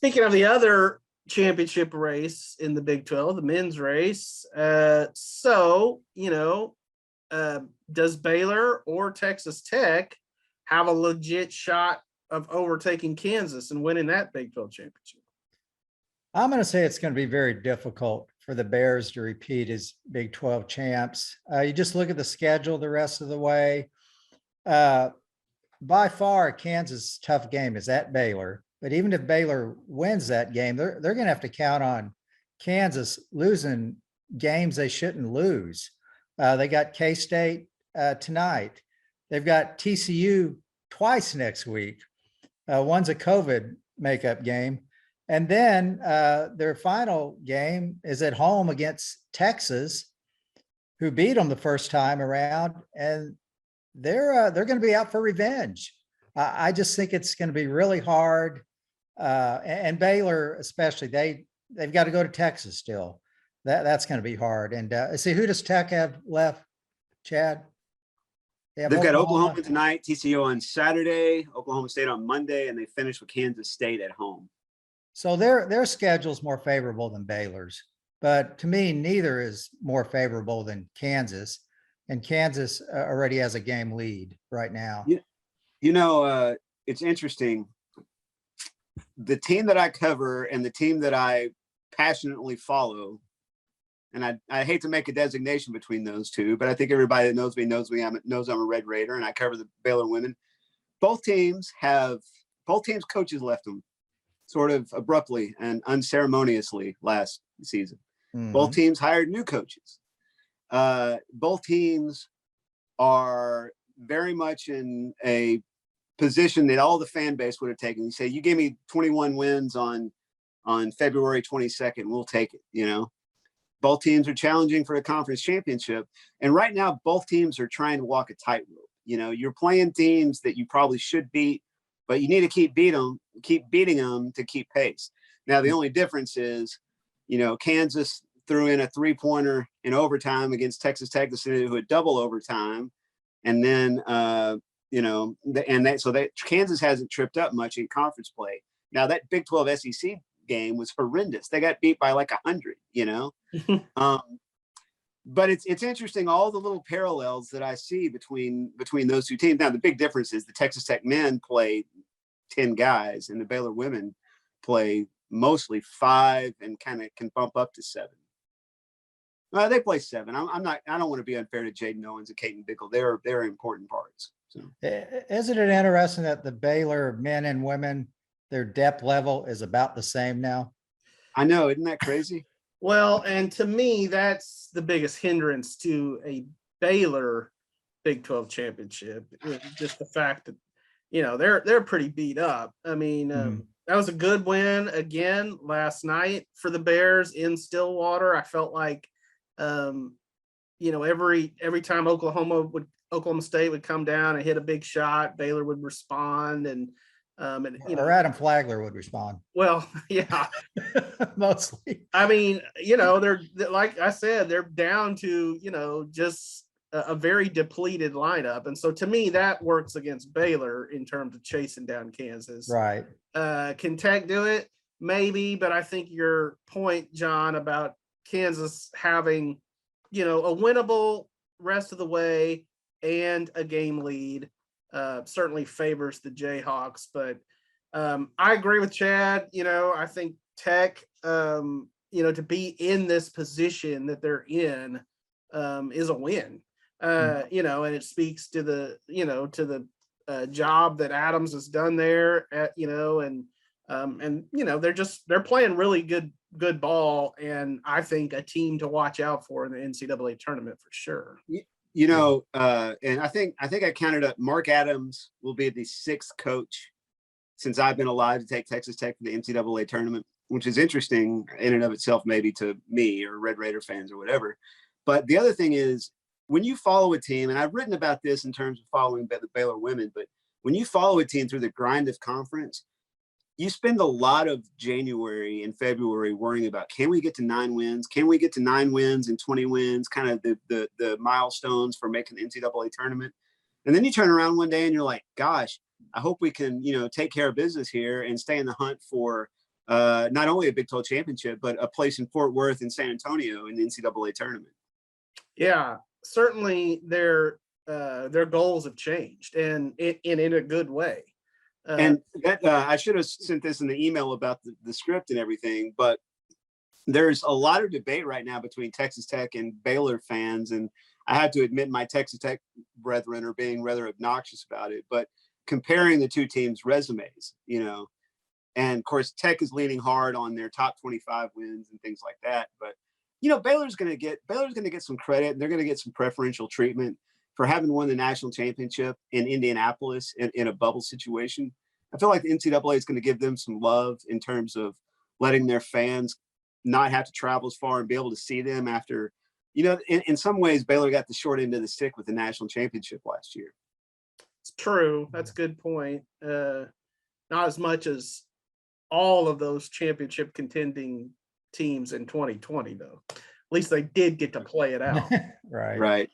Speaking of the other championship race in the Big 12, the men's race. Does Baylor or Texas Tech have a legit shot of overtaking Kansas and winning that Big 12 championship? I'm going to say it's going to be very difficult for the Bears to repeat as Big 12 champs. You just look at the schedule the rest of the way. By far, Kansas' tough game is at Baylor. But even if Baylor wins that game, they're going to have to count on Kansas losing games they shouldn't lose. They got K-State tonight. They've got TCU twice next week. One's a COVID makeup game. And then their final game is at home against Texas, who beat them the first time around. And they're going to be out for revenge. I just think it's going to be really hard. And Baylor, especially, they've got to go to Texas still. That's going to be hard. And see, who does Tech have left, Chad? They've got Oklahoma tonight, TCU on Saturday, Oklahoma State on Monday, and they finish with Kansas State at home. So their schedule's more favorable than Baylor's. But to me, neither is more favorable than Kansas. And Kansas already has a game lead right now. It's interesting. The team that I cover and the team that I passionately follow, and I hate to make a designation between those two, but I think everybody that knows me knows I'm a Red Raider, and I cover the Baylor women. Both teams coaches left them sort of abruptly and unceremoniously last season. Mm-hmm. Both teams hired new coaches. Both teams are very much in a position that all the fan base would have taken. You say, you gave me 21 wins on February 22nd, we'll take it. Both teams are challenging for a conference championship. And right now, both teams are trying to walk a tightrope. You're playing teams that you probably should beat, but you need to keep beating them to keep pace. Now, the only difference is, Kansas threw in a 3-pointer in overtime against Texas Tech, who had double overtime. And then, Kansas hasn't tripped up much in conference play. Now, that Big 12 SEC game was horrendous. They got beat by like 100, But it's interesting, all the little parallels that I see between those two teams. Now, the big difference is the Texas Tech men play 10 guys and the Baylor women play mostly 5 and kind of can bump up to 7. They play 7. I don't want to be unfair to Jaden Owens and Caden Bickle. They're important parts. So. Isn't it interesting that the Baylor men and women, their depth level is about the same now? I know. Isn't that crazy? Well, and to me, that's the biggest hindrance to a Baylor Big 12 championship. Just the fact that, they're pretty beat up. I mean, that was a good win again last night for the Bears in Stillwater. I felt like, every time Oklahoma State would come down and hit a big shot, Baylor would respond, or Adam Flagler would respond. Well, yeah, mostly. I mean, they're, like I said, they're down to just a very depleted lineup, and so to me that works against Baylor in terms of chasing down Kansas. Right? Can Tech do it? Maybe, but I think your point, John, about Kansas having a winnable rest of the way and a game lead certainly favors the Jayhawks. But I agree with Chad. I think Tech, to be in this position that they're in is a win. And it speaks to the job that Adams has done there. They're playing really good ball, and I think a team to watch out for in the NCAA tournament for sure. And I think I counted up Mark Adams will be the 6th coach since I've been alive to take Texas Tech to the NCAA tournament, which is interesting in and of itself, maybe to me or Red Raider fans or whatever. But the other thing is, when you follow a team, and I've written about this in terms of following the Baylor women, but when you follow a team through the grind of conference, you spend a lot of January and February worrying about, can we get to 9 wins? Can we get to 9 wins and 20 wins, kind of the milestones for making the NCAA tournament? And then you turn around one day and you're like, gosh, I hope we can, take care of business here and stay in the hunt for not only a Big 12 championship, but a place in Fort Worth and San Antonio in the NCAA tournament. Yeah, certainly their goals have changed, and in a good way. And that I should have sent this in the email about the script and everything, but there's a lot of debate right now between Texas Tech and Baylor fans. And I have to admit my Texas Tech brethren are being rather obnoxious about it, but comparing the two teams' resumes, you know, and of course, Tech is leaning hard on their top 25 wins and things like that. But, you know, Baylor's going to get some credit, and they're going to get some preferential treatment for having won the national championship in Indianapolis in a bubble situation. I feel like the NCAA is going to give them some love in terms of letting their fans not have to travel as far and be able to see them after, you know, in some ways, Baylor got the short end of the stick with the national championship last year. It's true. That's a good point. Not as much as all of those championship contending teams in 2020, though. At least they did get to play it out. Right. Right.